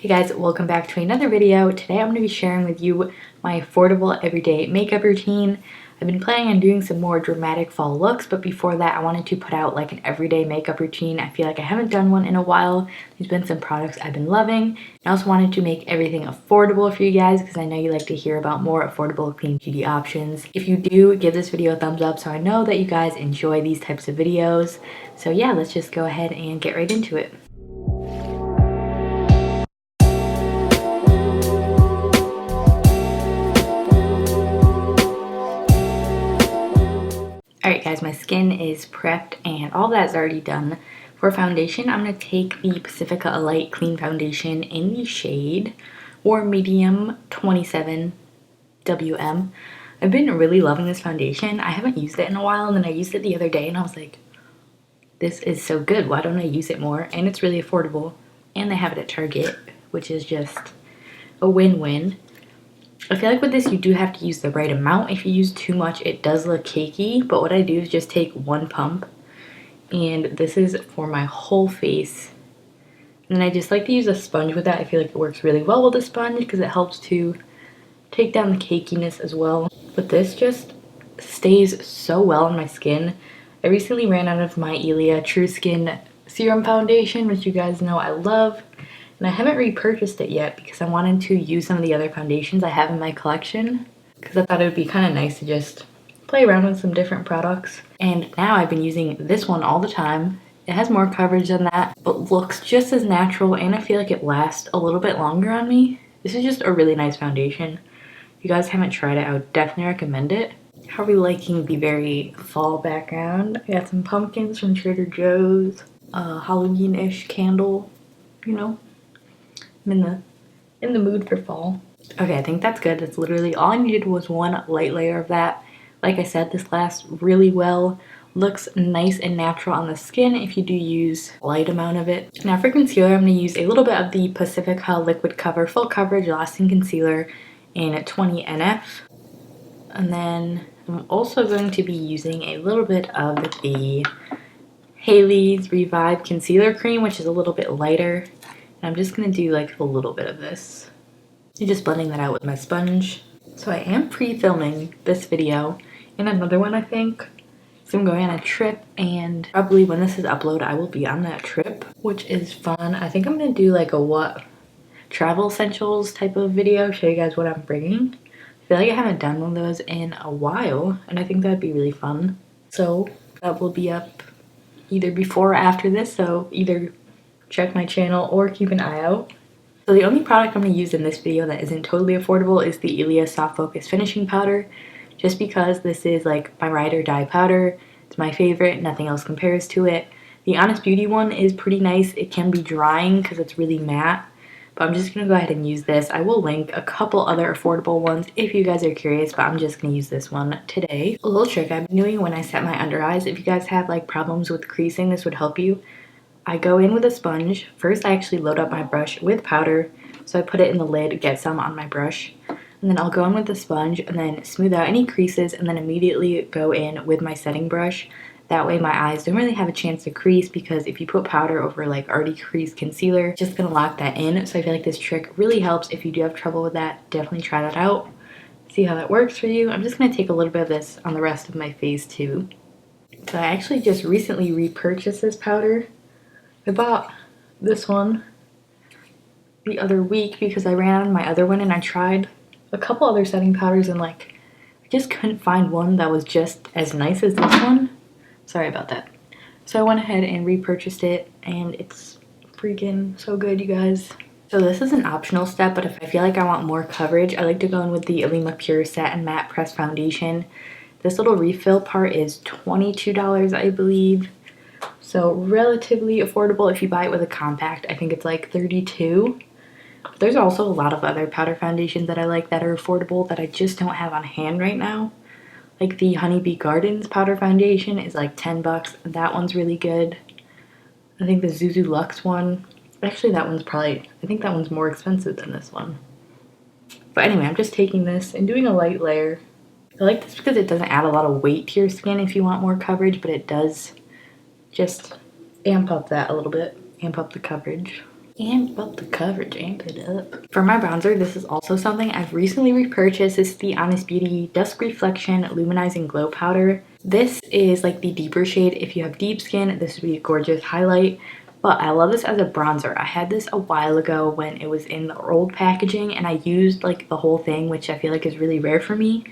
Hey guys, welcome back to another video. Today I'm going to be sharing with you my affordable everyday makeup routine. I've been planning on doing some more dramatic fall looks, but before that I wanted to put out like an everyday makeup routine. I feel like I haven't done one in a while. There's been some products I've been loving. I also wanted to make everything affordable for you guys because I know you like to hear about more affordable clean beauty options. If you do, give this video a thumbs up so I know that you guys enjoy these types of videos. So yeah, let's just go ahead and get right into it. Alright guys, my skin is prepped and all that's already done. For foundation, I'm going to take the Pacifica Light Clean Foundation in the shade or medium 27 WM. I've been really loving this foundation. I haven't used it in a while, and then I used it the other day and I was like, this is so good, why don't I use it more? And it's really affordable, and they have it at Target, which is just a win-win. I feel like with this you do have to use the right amount. If you use too much it does look cakey, but what I do is just take one pump, and this is for my whole face. And then I just like to use a sponge with that. I feel like it works really well with a sponge because it helps to take down the cakiness as well. But this just stays so well on my skin. I recently ran out of my Ilia True Skin Serum Foundation, which you guys know I love. And I haven't repurchased it yet because I wanted to use some of the other foundations I have in my collection, because I thought it would be kind of nice to just play around with some different products. And now I've been using this one all the time. It has more coverage than that, but looks just as natural, and I feel like it lasts a little bit longer on me. This is just a really nice foundation. If you guys haven't tried it, I would definitely recommend it. How are we liking the very fall background? I got some pumpkins from Trader Joe's, a Halloween-ish candle, you know. I'm in the mood for fall. Okay, I think that's good. That's literally all I needed was one light layer of that. Like I said, this lasts really well. Looks nice and natural on the skin if you do use a light amount of it. Now for concealer, I'm going to use a little bit of the Pacifica Liquid Cover Full Coverage Lasting Concealer in 20 NF. And then I'm also going to be using a little bit of the Haley's Revive Concealer Cream, which is a little bit lighter. I'm just going to do like a little bit of this. I'm just blending that out with my sponge. So I am pre-filming this video and another one, I think. So I'm going on a trip, and probably when this is uploaded I will be on that trip, which is fun. I think I'm going to do like a travel essentials type of video, show you guys what I'm bringing. I feel like I haven't done one of those in a while, and I think that'd be really fun. So that will be up either before or after this, so either check my channel or keep an eye out. So the only product I'm going to use in this video that isn't totally affordable is the Ilia Soft Focus Finishing Powder, just because this is like my ride or die powder. It's my favorite, nothing else compares to it. The Honest Beauty one is pretty nice. It can be drying because it's really matte, but I'm just going to go ahead and use this. I will link a couple other affordable ones if you guys are curious, but I'm just going to use this one today. A little trick I've been doing when I set my under eyes, if you guys have like problems with creasing, this would help you. I go in with a sponge. First, I actually load up my brush with powder. So I put it in the lid, get some on my brush. And then I'll go in with the sponge and then smooth out any creases, and then immediately go in with my setting brush. That way my eyes don't really have a chance to crease, because if you put powder over like already creased concealer, it's just going to lock that in. So I feel like this trick really helps. If you do have trouble with that, definitely try that out. See how that works for you. I'm just going to take a little bit of this on the rest of my face too. So I actually just recently repurchased this powder. I bought this one the other week because I ran out of my other one, and I tried a couple other setting powders and like I just couldn't find one that was just as nice as this one. Sorry about that. So I went ahead and repurchased it, and it's freaking so good, you guys. So this is an optional step, but if I feel like I want more coverage, I like to go in with the Ilima Pure Satin Matte Pressed Foundation. This little refill part is $22, I believe. So relatively affordable if you buy it with a compact. I think it's like $32. But there's also a lot of other powder foundations that I like that are affordable that I just don't have on hand right now. Like the Honeybee Gardens powder foundation is like 10 bucks. That one's really good. I think the Zuzu Luxe one, actually that one's probably, I think that one's more expensive than this one. But anyway, I'm just taking this and doing a light layer. I like this because it doesn't add a lot of weight to your skin if you want more coverage, but it does just amp up that a little bit, amp up the coverage. And up the coverage, amp it up. For my bronzer, this is also something I've recently repurchased. This is the Honest Beauty Dusk Reflection Luminizing Glow Powder. This is like the deeper shade. If you have deep skin, this would be a gorgeous highlight. But I love this as a bronzer. I had this a while ago when it was in the old packaging and I used like the whole thing, which I feel like is really rare for me.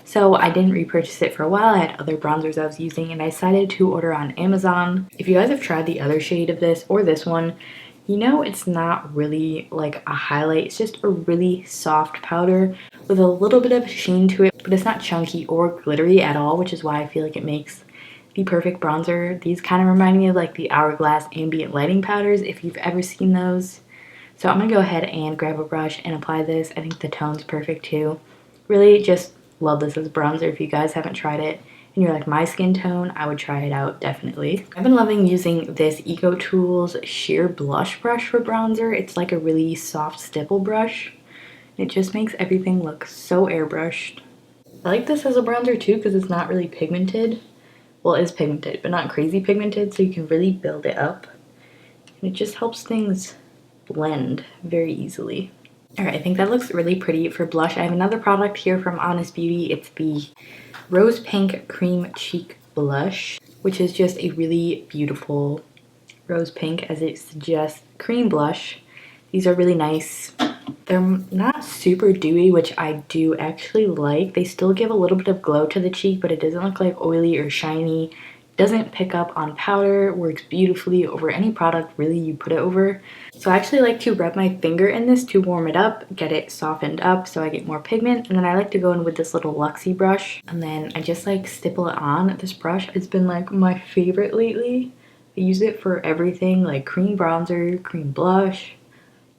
So I didn't repurchase it for a while. I had other bronzers I was using and I decided to order on Amazon. If you guys have tried the other shade of this or this one, you know it's not really like a highlight. It's just a really soft powder with a little bit of sheen to it, but it's not chunky or glittery at all, which is why I feel like it makes the perfect bronzer. These kind of remind me of like the Hourglass ambient lighting powders, if you've ever seen those. So I'm gonna go ahead and grab a brush and apply this. I think the tone's perfect too. Really just love this as a bronzer. If you guys haven't tried it and you're like my skin tone, I would try it out, definitely. I've been loving using this Eco Tools sheer blush brush for bronzer. It's like a really soft stipple brush. It just makes everything look so airbrushed. I like this as a bronzer too because it's not really pigmented. Well, it is pigmented, but not crazy pigmented, so you can really build it up. And it just helps things blend very easily. Alright, I think that looks really pretty for blush. I have another product here from Honest Beauty. It's the Rose Pink Cream Cheek Blush, which is just a really beautiful rose pink, as it suggests, cream blush. These are really nice. They're not super dewy, which I do actually like. They still give a little bit of glow to the cheek, but it doesn't look like oily or shiny. Doesn't pick up on powder, works beautifully over any product really you put it over. So I actually like to rub my finger in this to warm it up, get it softened up so I get more pigment, and then I like to go in with this little Luxie brush and then I just like stipple it on. This brush has been like my favorite lately. I use it for everything, like cream bronzer, cream blush.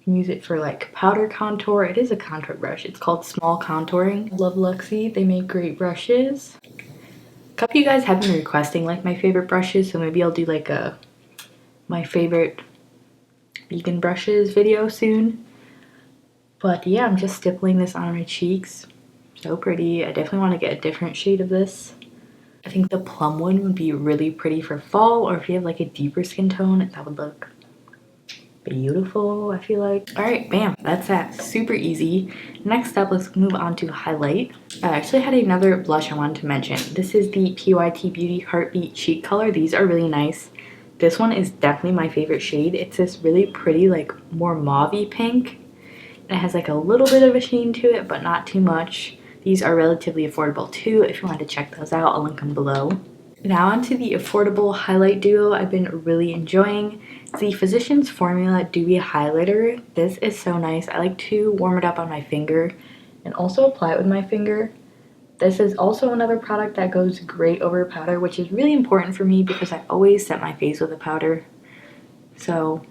You can use it for like powder contour. It is a contour brush. It's called Small Contouring. I love Luxie. They make great brushes. A couple of you guys have been requesting like my favorite brushes, so maybe I'll do like a my favorite vegan brushes video soon. But yeah, I'm just stippling this on my cheeks. So pretty. I definitely want to get a different shade of this. I think the plum one would be really pretty for fall, or if you have like a deeper skin tone, that would look beautiful, I feel like. All right, bam, that's that. Super easy. Next up, let's move on to highlight. I actually had another blush I wanted to mention. This is the PYT Beauty Heartbeat Cheek Color. These are really nice. This one is definitely my favorite shade. It's this really pretty, like more mauve-y pink. And it has like a little bit of a sheen to it, but not too much. These are relatively affordable too. If you want to check those out, I'll link them below. Now onto the affordable highlight duo I've been really enjoying. It's the Physicians Formula Dewy Highlighter. This is so nice. I like to warm it up on my finger and also apply it with my finger. This is also another product that goes great over powder, which is really important for me because I always set my face with a powder. So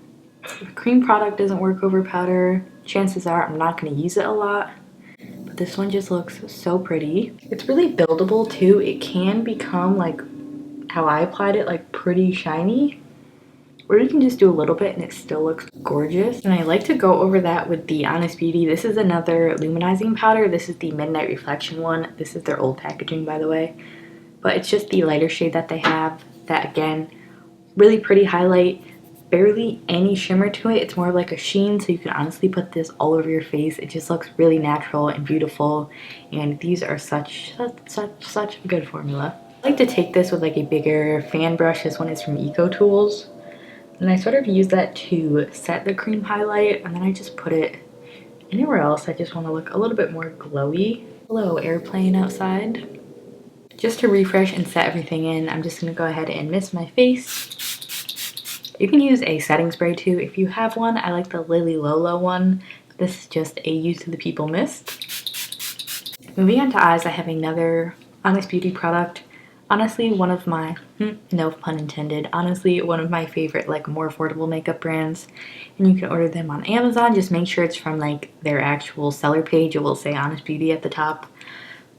if a cream product doesn't work over powder, chances are I'm not going to use it a lot. But this one just looks so pretty. It's really buildable too. It can become like how I applied it, like pretty shiny. Or you can just do a little bit and it still looks gorgeous. And I like to go over that with the Honest Beauty. This is another luminizing powder. This is the Midnight Reflection one. This is their old packaging, by the way. But it's just the lighter shade that they have. That, again, really pretty highlight. Barely any shimmer to it. It's more like a sheen, so you can honestly put this all over your face. It just looks really natural and beautiful. And these are such a good formula. I like to take this with like a bigger fan brush. This one is from Eco Tools. And I sort of use that to set the cream highlight, and then I just put it anywhere else. I just want to look a little bit more glowy. Hello, airplane outside. Just to refresh and set everything in, I'm just going to go ahead and mist my face. You can use a setting spray too if you have one. I like the Lily Lolo one. This is just a Youth to the People mist. Moving on to eyes, I have another Honest Beauty product. Honestly, one of my, no pun intended, honestly, one of my favorite, like, more affordable makeup brands. And you can order them on Amazon. Just make sure it's from, like, their actual seller page. It will say Honest Beauty at the top.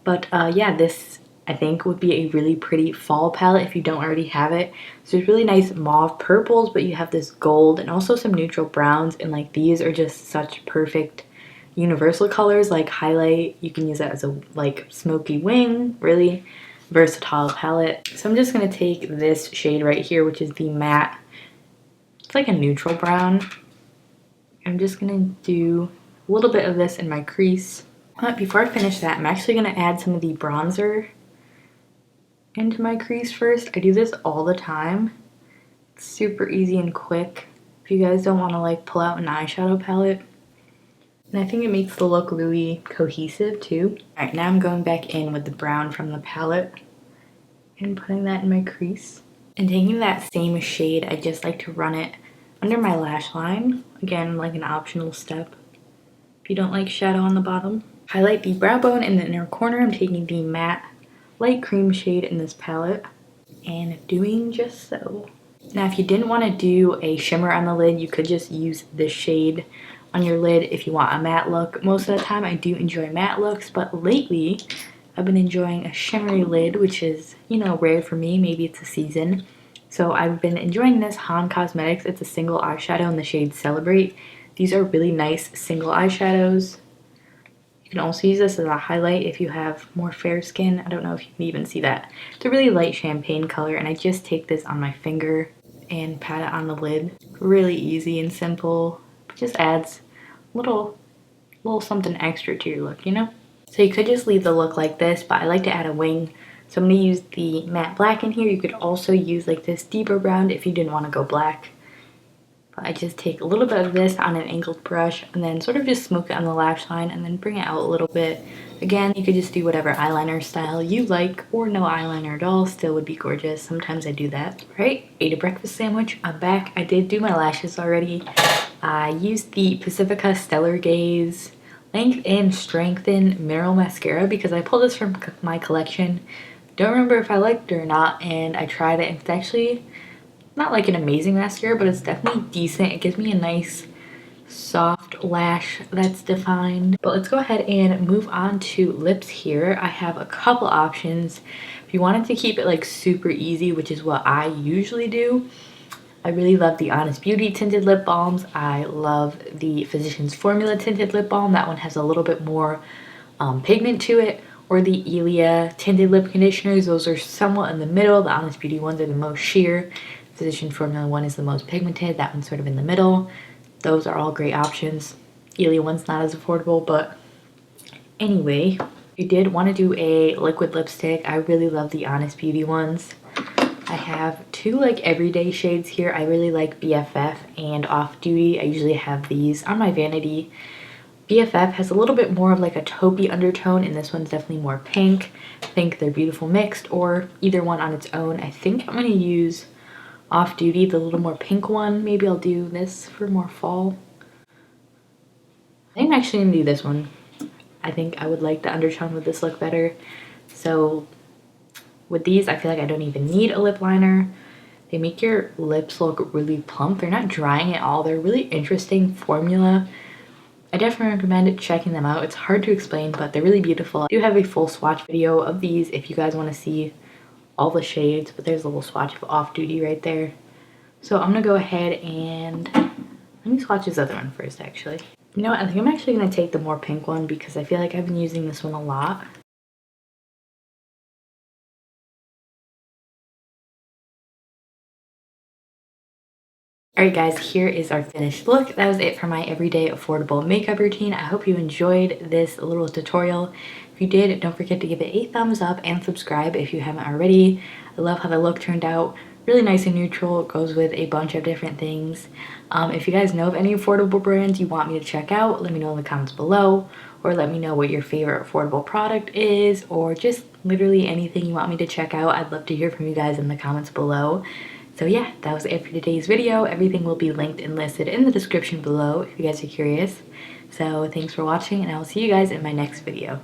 But, yeah, this, I think, would be a really pretty fall palette if you don't already have it. So there's really nice mauve purples, but you have this gold and also some neutral browns. And, like, these are just such perfect universal colors, like highlight. You can use that as a, like, smoky wing, really versatile palette. So I'm just going to take this shade right here, which is the matte, it's like a neutral brown, I'm just gonna do a little bit of this in my crease. But before I finish that, I'm actually gonna add some of the bronzer into my crease first. I do this all the time. It's super easy and quick if you guys don't want to like pull out an eyeshadow palette. And I think it makes the look really cohesive too. Alright, now I'm going back in with the brown from the palette and putting that in my crease. And taking that same shade, I just like to run it under my lash line. Again, like an optional step if you don't like shadow on the bottom. Highlight the brow bone in the inner corner. I'm taking the matte light cream shade in this palette and doing just so. Now if you didn't want to do a shimmer on the lid, you could just use this shade on your lid if you want a matte look. Most of the time I do enjoy matte looks, but lately I've been enjoying a shimmery lid, which is, you know, rare for me. Maybe it's a season. So I've been enjoying this Han Cosmetics. It's a single eyeshadow in the shade Celebrate. These are really nice single eyeshadows. You can also use this as a highlight if you have more fair skin. I don't know if you can even see that. It's a really light champagne color, and I just take this on my finger and pat it on the lid. Really easy and simple. It just adds a little something extra to your look, you know? So you could just leave the look like this, but I like to add a wing. So I'm going to use the matte black in here. You could also use like this deeper brown if you didn't want to go black. I just take a little bit of this on an angled brush and then sort of just smoke it on the lash line and then bring it out a little bit. Again, you could just do whatever eyeliner style you like, or no eyeliner at all, still would be gorgeous. Sometimes I do that. Right, ate a breakfast sandwich, I'm back. I did do my lashes already. I used the Pacifica Stellar Gaze Length and Strengthen Mineral Mascara because I pulled this from my collection. Don't remember if I liked it or not, and I tried it and it's actually not like an amazing mascara, but it's definitely decent. It gives me a nice soft lash that's defined. But let's go ahead and move on to lips here. I have a couple options. If you wanted to keep it like super easy, which is what I usually do, I really love the Honest Beauty tinted lip balms. I love the Physicians Formula tinted lip balm. That one has a little bit more pigment to it. Or the Ilia tinted lip conditioners. Those are somewhat in the middle. The Honest Beauty ones are the most sheer. Physician Formula one is the most pigmented. That one's sort of in the middle. Those are all great options. Ilia one's not as affordable, but anyway, if you did want to do a liquid lipstick, I really love the Honest Beauty ones. I have two like everyday shades here. I really like BFF and Off Duty. I usually have these on my vanity. BFF has a little bit more of like a taupey undertone, and this one's definitely more pink. I think they're beautiful mixed, or either one on its own. I think I'm going to use Off Duty, the little more pink one. Maybe I'll do this for more fall. I think I'm actually going to do this one. I think I would like the undertone with this look better. So with these, I feel like I don't even need a lip liner. They make your lips look really plump. They're not drying at all. They're really interesting formula. I definitely recommend checking them out. It's hard to explain, but they're really beautiful. I do have a full swatch video of these if you guys want to see all the shades, but there's a little swatch of Off Duty right there. So I'm gonna go ahead and let me swatch this other one first, actually. You know what, I think I'm actually gonna take the more pink one because I feel like I've been using this one a lot. Alright guys, here is our finished look. That was it for my everyday affordable makeup routine. I hope you enjoyed this little tutorial. If you did, don't forget to give it a thumbs up and subscribe if you haven't already. I love how the look turned out. Really nice and neutral. It goes with a bunch of different things. If you guys know of any affordable brands you want me to check out, let me know in the comments below, or let me know what your favorite affordable product is, or just literally anything you want me to check out. I'd love to hear from you guys in the comments below. So yeah, that was it for today's video. Everything will be linked and listed in the description below if you guys are curious. So thanks for watching, and I will see you guys in my next video.